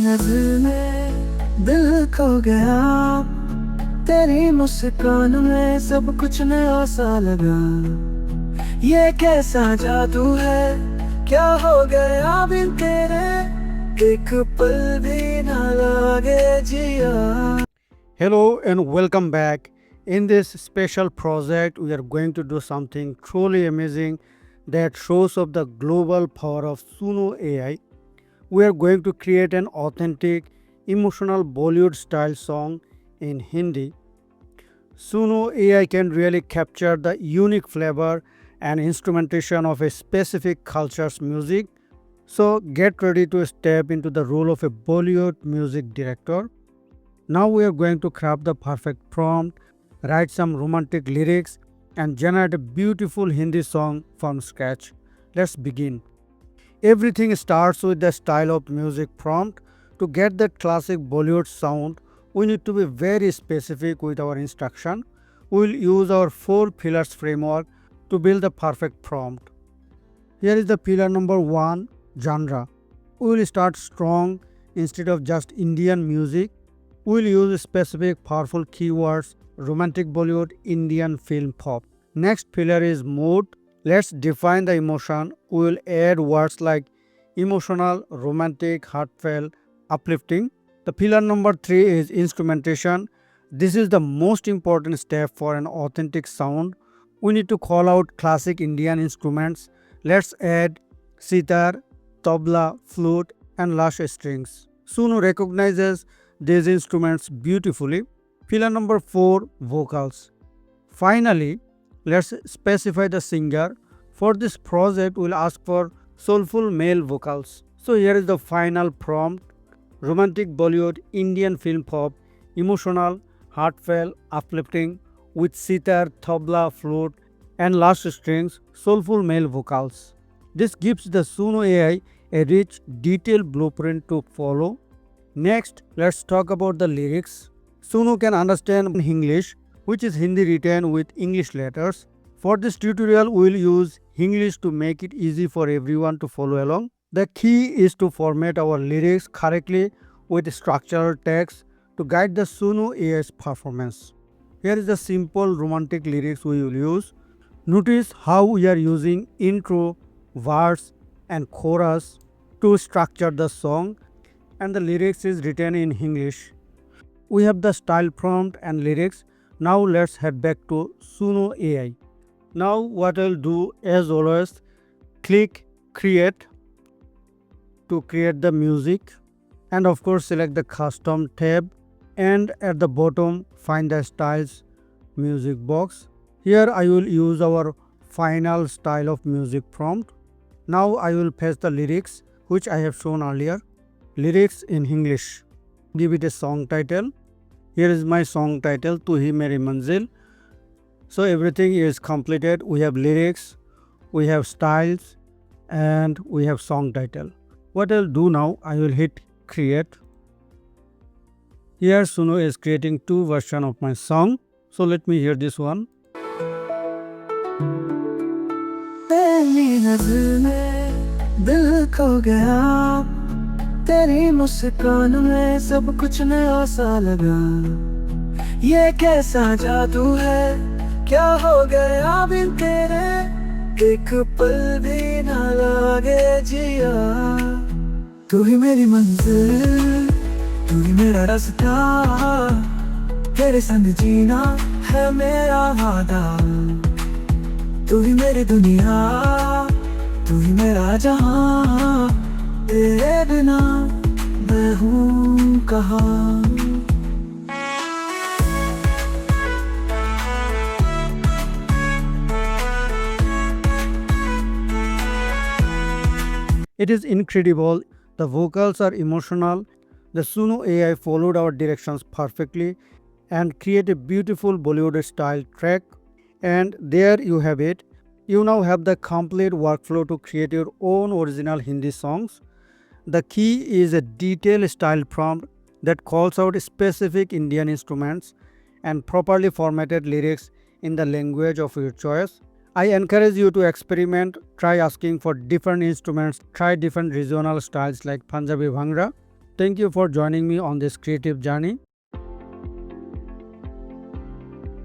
नजर में दिल खो गया, तेरी मुस्कान में सब कुछ नया सा लगा। ये कैसा जादू है, क्या हो गया बिन तेरे, एक पल भी ना लगे जिया। Hello and welcome back. In this special project, we are going to do something truly amazing that shows up the global power of SUNO AI. We are going to create an authentic, emotional Bollywood-style song in Hindi. SUNO AI can really capture the unique flavor and instrumentation of a specific culture's music. So get ready to step into the role of a Bollywood music director. Now we are going to craft the perfect prompt, write some romantic lyrics, and generate a beautiful Hindi song from scratch. Let's begin. Everything starts with the style of music prompt. To get that classic Bollywood sound, we need to be very specific with our instruction. We will use our 4 pillars framework to build the perfect prompt. Here is the pillar number 1, genre. We will start strong. Instead of just Indian music, we will use specific powerful keywords: romantic Bollywood, Indian film pop. Next pillar is mood. Let's define the emotion. We will add words like emotional, romantic, heartfelt, uplifting. The pillar number 3 is instrumentation. This is the most important step for an authentic sound. We need to call out classic Indian instruments. Let's add sitar, tabla, flute, and lush strings. SUNO recognizes these instruments beautifully. Pillar number 4, vocals. Finally, let's specify the singer. For this project, we'll ask for soulful male vocals. So here is the final prompt: romantic Bollywood, Indian film pop, emotional, heartfelt, uplifting, with sitar, tabla, flute, and lush strings, soulful male vocals. This gives the SUNO AI a rich, detailed blueprint to follow. Next, let's talk about the lyrics. SUNO can understand English, which is Hindi written with English letters. For this tutorial, we will use English to make it easy for everyone to follow along. The key is to format our lyrics correctly with structural text to guide the SUNO AI's performance. Here is the simple romantic lyrics we will use. Notice how we are using intro, verse, and chorus to structure the song, and the lyrics is written in English. We have the style prompt and lyrics. Now let's head back to SUNO AI. Now what I'll do, as always, click create to create the music, and of course select the custom tab, and at the bottom find the styles music box. Here I will use our final style of music prompt. Now I will paste the lyrics which I have shown earlier. Lyrics in English. Give it a song title. Here is my song title, Tu Hi Meri Manzil. So everything is completed. We have lyrics, we have styles, and we have song title. What I'll do now, I will hit create. Here SUNO is creating 2 versions of my song. So let me hear this one. तेरी नजर में दिल खो गया, तेरी मुस्कान में सब कुछ नया सा लगा। ये कैसा जादू है, क्या हो गया बिन तेरे, एक पल भी ना लगे जिया। तू ही मेरी मंजिल, तू ही मेरा रास्ता, तेरे संग जीना है मेरा वादा। तू ही मेरी दुनिया, तू ही मेरा जहां, तेरे बिना मैं हूँ कहाँ। It is incredible. The vocals are emotional. The SUNO AI followed our directions perfectly and created a beautiful Bollywood style track. And there you have it. You now have the complete workflow to create your own original Hindi songs. The key is a detailed style prompt that calls out specific Indian instruments and properly formatted lyrics in the language of your choice. I encourage you to experiment, try asking for different instruments, try different regional styles like Punjabi Bhangra. thank you for joining me on this creative journey.